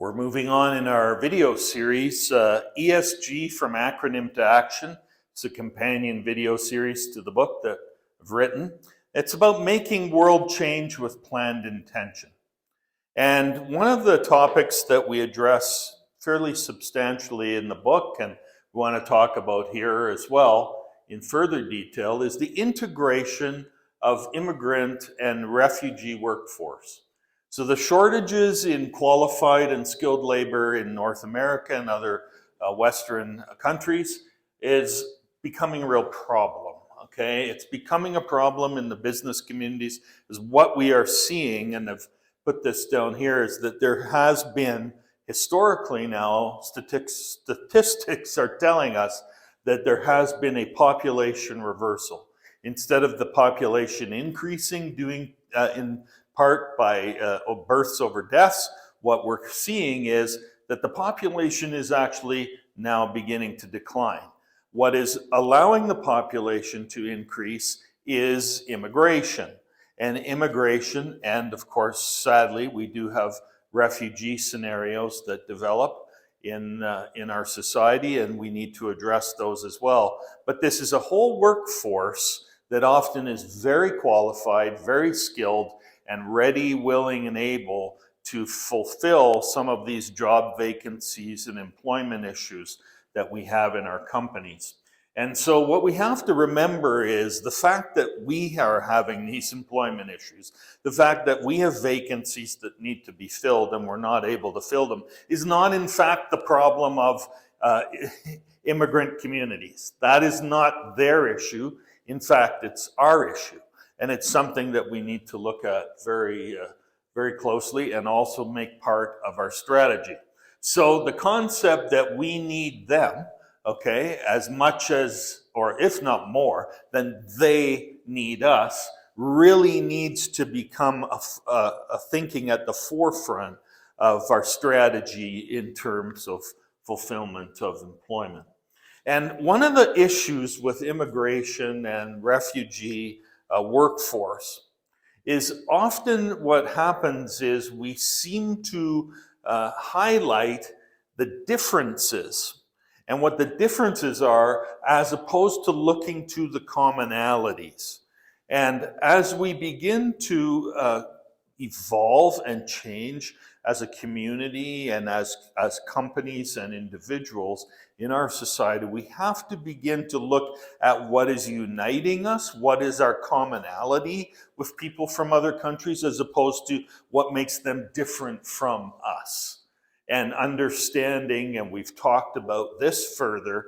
We're moving on in our video series, ESG from Acronym to Action. It's a companion video series to the book that I've written. It's about making world change with planned intention. And one of the topics that we address fairly substantially in the book, and we want to talk about here as well in further detail, is the integration of immigrant and refugee workforce. So the shortages in qualified and skilled labor in North America and other Western countries is becoming a real problem, okay? It's becoming a problem in the business communities, is what we are seeing, and I've put this down here, is that there has been, historically now, statistics are telling us that there has been a population reversal. Instead of the population increasing, in part by births over deaths, what we're seeing is that the population is actually now beginning to decline. What is allowing the population to increase is immigration. And immigration, and of course, sadly, we do have refugee scenarios that develop in our society, and we need to address those as well. But this is a whole workforce that often is very qualified, very skilled, and ready, willing, and able to fulfill some of these job vacancies and employment issues that we have in our companies. And so what we have to remember is the fact that we are having these employment issues, the fact that we have vacancies that need to be filled and we're not able to fill them, is not in fact the problem of immigrant communities. That is not their issue. In fact, it's our issue. And it's something that we need to look at very closely and also make part of our strategy. So the concept that we need them, okay, as much as, or if not more, than they need us, really needs to become a thinking at the forefront of our strategy in terms of fulfillment of employment. And one of the issues with immigration and refugee workforce is often what happens is we seem to highlight the differences and what the differences are as opposed to looking to the commonalities. And as we begin to evolve and change as a community and as companies and individuals in our society, we have to begin to look at what is uniting us, what is our commonality with people from other countries, as opposed to what makes them different from us. And understanding, and we've talked about this further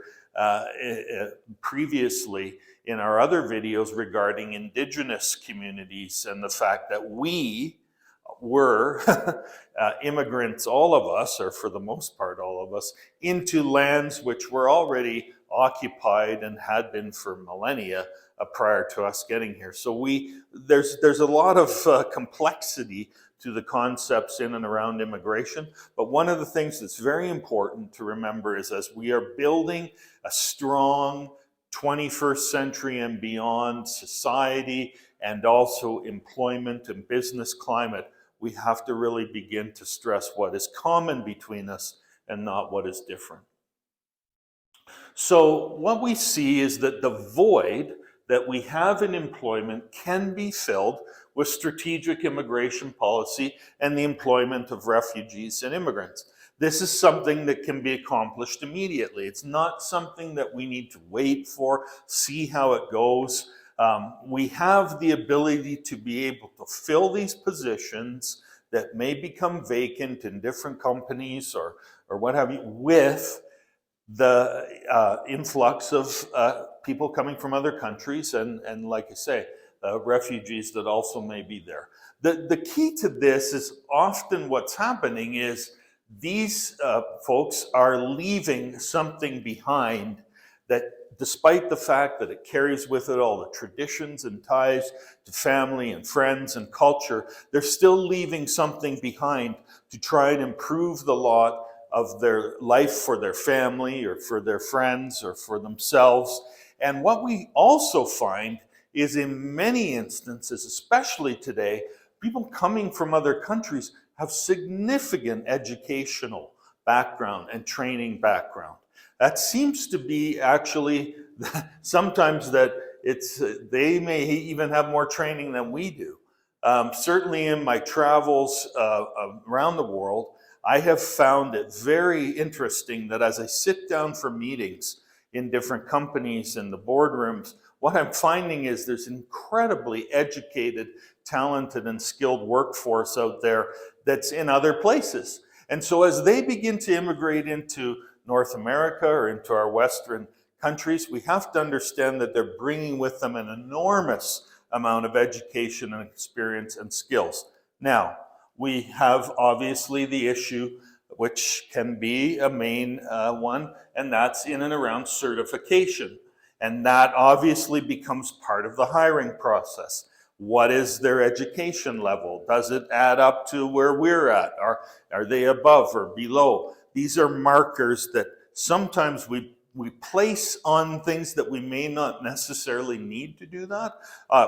previously in our other videos regarding Indigenous communities and the fact that we were immigrants, all of us, or for the most part all of us, into lands which were already occupied and had been for millennia prior to us getting here. So there's a lot of complexity to the concepts in and around immigration. But one of the things that's very important to remember is as we are building a strong 21st century and beyond society and also employment and business climate, we have to really begin to stress what is common between us and not what is different. So what we see is that the void that we have in employment can be filled with strategic immigration policy and the employment of refugees and immigrants. This is something that can be accomplished immediately. It's not something that we need to wait for, see how it goes. We have the ability to be able to fill these positions that may become vacant in different companies or what have you, with the influx of people coming from other countries and like I say, refugees that also may be there. The key to this is often what's happening is these folks are leaving something behind that, despite the fact that it carries with it all the traditions and ties to family and friends and culture, they're still leaving something behind to try and improve the lot of their life for their family or for their friends or for themselves. And what we also find is in many instances, especially today, people coming from other countries have significant educational background and training background. That seems to be actually sometimes that they may even have more training than we do. Certainly in my travels around the world, I have found it very interesting that as I sit down for meetings in different companies and the boardrooms, what I'm finding is there's incredibly educated, talented, and skilled workforce out there that's in other places. And so as they begin to immigrate into North America or into our Western countries, we have to understand that they're bringing with them an enormous amount of education and experience and skills. Now, we have obviously the issue, which can be a main one, and that's in and around certification. And that obviously becomes part of the hiring process. What is their education level? Does it add up to where we're at? Are they above or below? These are markers that sometimes we place on things that we may not necessarily need to do that.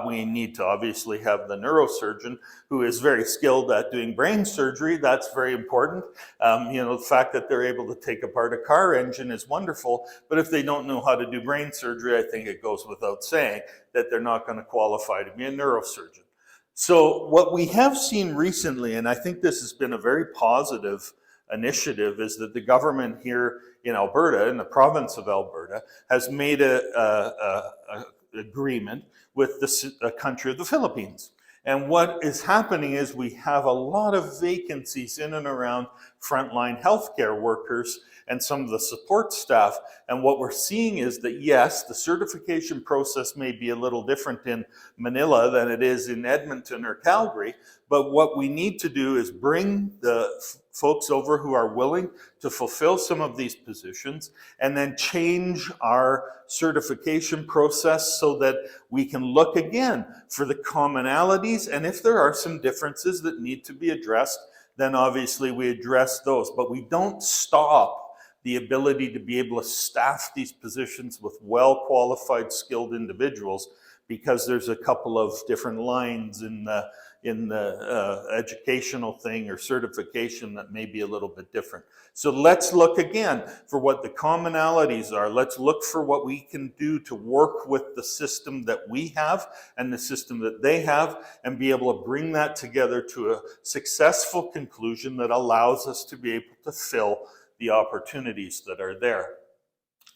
We need to obviously have the neurosurgeon who is very skilled at doing brain surgery. That's very important. The fact that they're able to take apart a car engine is wonderful, but if they don't know how to do brain surgery, I think it goes without saying that they're not going to qualify to be a neurosurgeon. So what we have seen recently, and I think this has been a very positive initiative, is that the government here in Alberta, in the province of Alberta, has made an agreement with the country of the Philippines. And what is happening is we have a lot of vacancies in and around frontline healthcare workers and some of the support staff. And what we're seeing is that, yes, the certification process may be a little different in Manila than it is in Edmonton or Calgary, but what we need to do is bring the folks over who are willing to fulfill some of these positions and then change our certification process so that we can look again for the commonalities, and if there are some differences that need to be addressed, then obviously we address those, but we don't stop the ability to be able to staff these positions with well-qualified, skilled individuals because there's a couple of different lines in the educational thing or certification that may be a little bit different. So let's look again for what the commonalities are. Let's look for what we can do to work with the system that we have and the system that they have and be able to bring that together to a successful conclusion that allows us to be able to fill the opportunities that are there.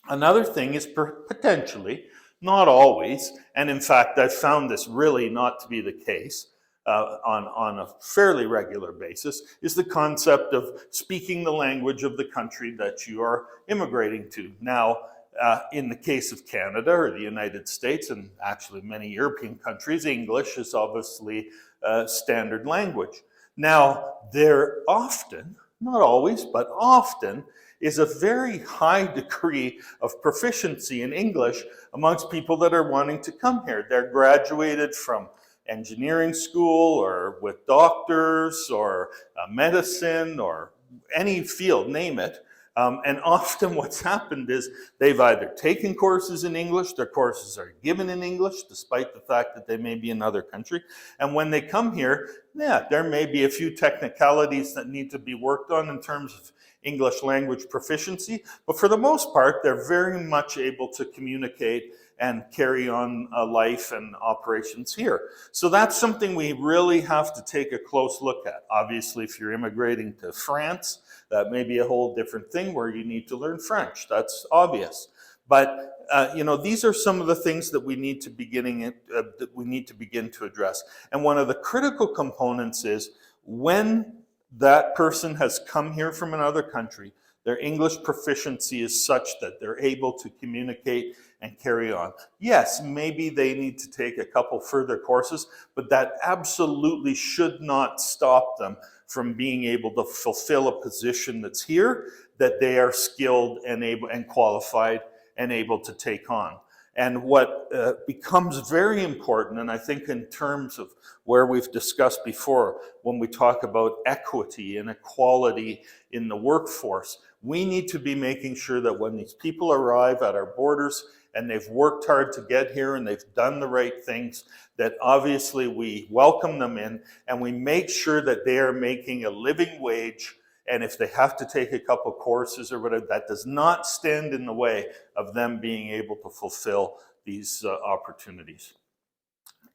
Another thing is potentially, not always, and in fact I've found this really not to be the case on a fairly regular basis, is the concept of speaking the language of the country that you are immigrating to. Now, in the case of Canada or the United States, and actually many European countries, English is obviously standard language. Now, there often, not always, but often, is a very high degree of proficiency in English amongst people that are wanting to come here. They're graduated from engineering school or with doctors or medicine or any field, name it. And often what's happened is they've either taken courses in English, their courses are given in English, despite the fact that they may be in another country. And when they come here, there may be a few technicalities that need to be worked on in terms of English language proficiency, but for the most part, they're very much able to communicate and carry on life and operations here. So that's something we really have to take a close look at. Obviously, if you're immigrating to France, that may be a whole different thing where you need to learn French. That's obvious. But these are some of the things that we need to begin to address. And one of the critical components is when that person has come here from another country, their English proficiency is such that they're able to communicate and carry on. Yes, maybe they need to take a couple further courses, but that absolutely should not stop them from being able to fulfill a position that's here that they are skilled and able and qualified and able to take on. And what becomes very important, and I think in terms of where we've discussed before, when we talk about equity and equality in the workforce, we need to be making sure that when these people arrive at our borders and they've worked hard to get here and they've done the right things, that obviously we welcome them in and we make sure that they are making a living wage. And if they have to take a couple courses or whatever, that does not stand in the way of them being able to fulfill these opportunities.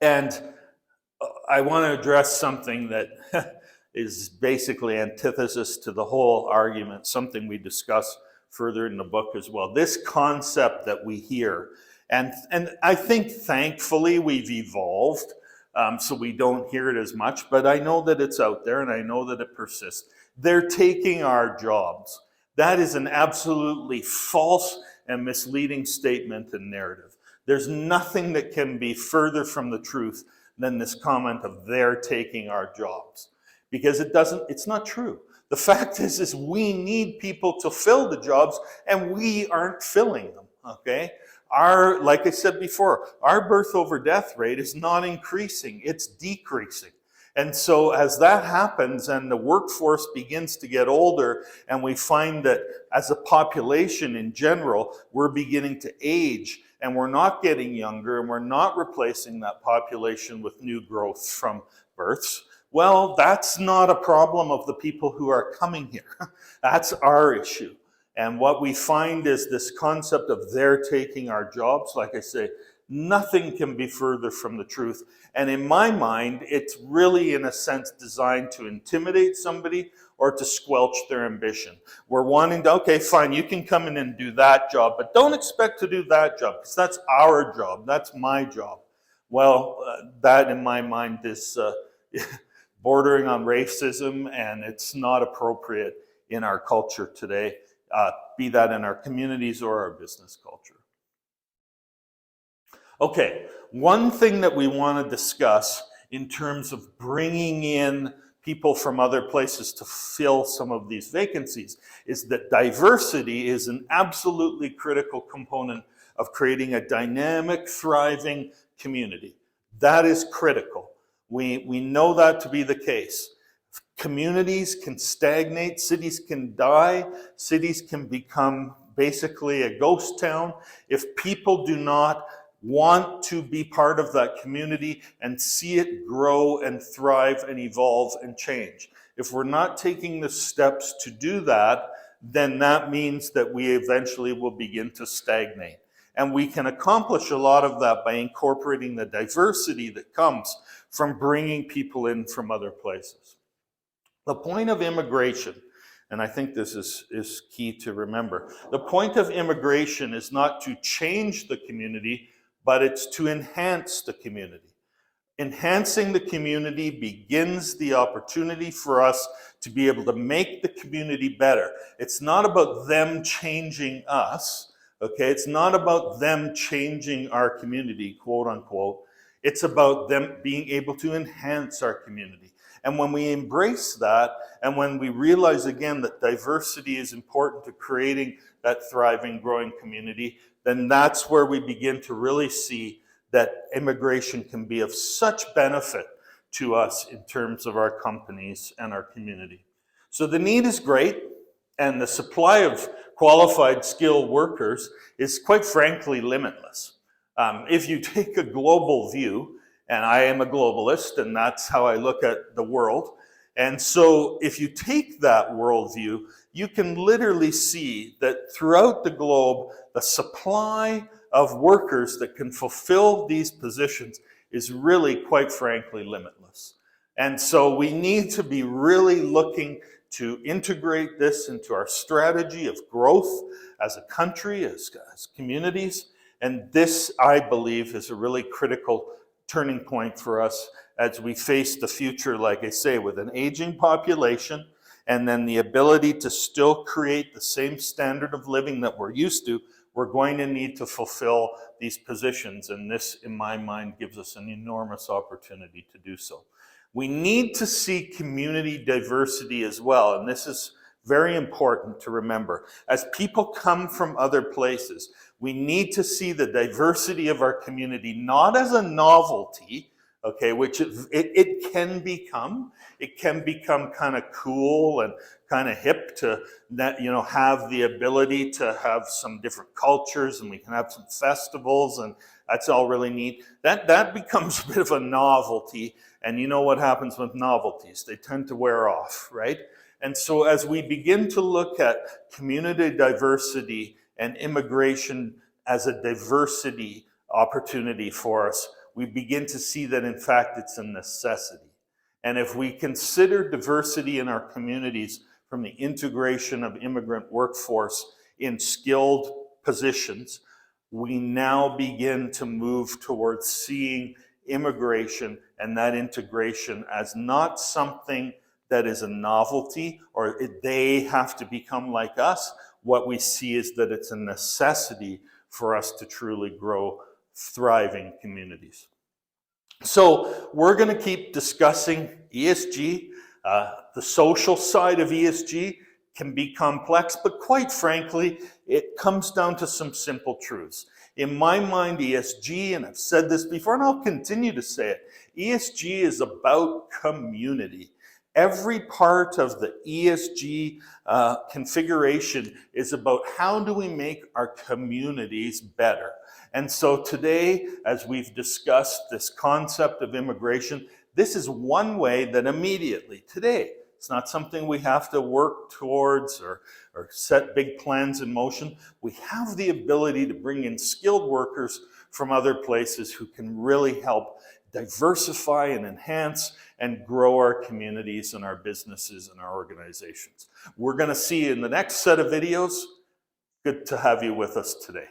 And I want to address something that is basically antithesis to the whole argument, something we discuss further in the book as well. This concept that we hear, and I think thankfully we've evolved, so we don't hear it as much, but I know that it's out there and I know that it persists. They're taking our jobs. That is an absolutely false and misleading statement and narrative. There's nothing that can be further from the truth than this comment of they're taking our jobs. Because it's not true. The fact is we need people to fill the jobs and we aren't filling them, okay? Like I said before, our birth over death rate is not increasing, it's decreasing. And so as that happens and the workforce begins to get older and we find that as a population in general, we're beginning to age and we're not getting younger and we're not replacing that population with new growth from births, well, that's not a problem of the people who are coming here. That's our issue. And what we find is this concept of they're taking our jobs. Like I say, nothing can be further from the truth. And in my mind, it's really, in a sense, designed to intimidate somebody or to squelch their ambition. We're wanting to, okay, fine, you can come in and do that job, but don't expect to do that job because that's our job. That's my job. Well, that in my mind is bordering on racism, and it's not appropriate in our culture today, be that in our communities or our business culture. Okay, one thing that we want to discuss in terms of bringing in people from other places to fill some of these vacancies is that diversity is an absolutely critical component of creating a dynamic, thriving community. That is critical. We know that to be the case. Communities can stagnate, cities can die, cities can become basically a ghost town if people do not want to be part of that community and see it grow and thrive and evolve and change. If we're not taking the steps to do that, then that means that we eventually will begin to stagnate. And we can accomplish a lot of that by incorporating the diversity that comes from bringing people in from other places. The point of immigration, and I think this is key to remember, the point of immigration is not to change the community, but it's to enhance the community. Enhancing the community begins the opportunity for us to be able to make the community better. It's not about them changing us, okay? It's not about them changing our community, quote unquote. It's about them being able to enhance our community. And when we embrace that, and when we realize again that diversity is important to creating that thriving, growing community, then that's where we begin to really see that immigration can be of such benefit to us in terms of our companies and our community. So the need is great, and the supply of qualified skilled workers is quite frankly limitless. If you take a global view, and I am a globalist, and that's how I look at the world, and so if you take that worldview, you can literally see that throughout the globe, the supply of workers that can fulfill these positions is really, quite frankly, limitless. And so we need to be really looking to integrate this into our strategy of growth as a country, as communities. And this, I believe, is a really critical turning point for us as we face the future, like I say, with an aging population, and then the ability to still create the same standard of living that we're used to. We're going to need to fulfill these positions, and this, in my mind, gives us an enormous opportunity to do so. We need to see community diversity as well, and this is very important to remember. As people come from other places, we need to see the diversity of our community not as a novelty, okay, which it can become. It can become kind of cool and kind of hip to have the ability to have some different cultures, and we can have some festivals, and that's all really neat. That becomes a bit of a novelty, and you know what happens with novelties? They tend to wear off, right? And so as we begin to look at community diversity and immigration as a diversity opportunity for us, we begin to see that in fact it's a necessity. And if we consider diversity in our communities from the integration of immigrant workforce in skilled positions, we now begin to move towards seeing immigration and that integration as not something that is a novelty or they have to become like us. What we see is that it's a necessity for us to truly grow thriving communities. So we're going to keep discussing ESG. The social side of ESG can be complex, but quite frankly, it comes down to some simple truths. In my mind, ESG, and I've said this before, and I'll continue to say it, ESG is about community. Every part of the ESG configuration is about how do we make our communities better. And so today, as we've discussed this concept of immigration, this is one way that immediately, today, it's not something we have to work towards or set big plans in motion. We have the ability to bring in skilled workers from other places who can really help diversify and enhance and grow our communities and our businesses and our organizations. We're going to see in the next set of videos. Good to have you with us today.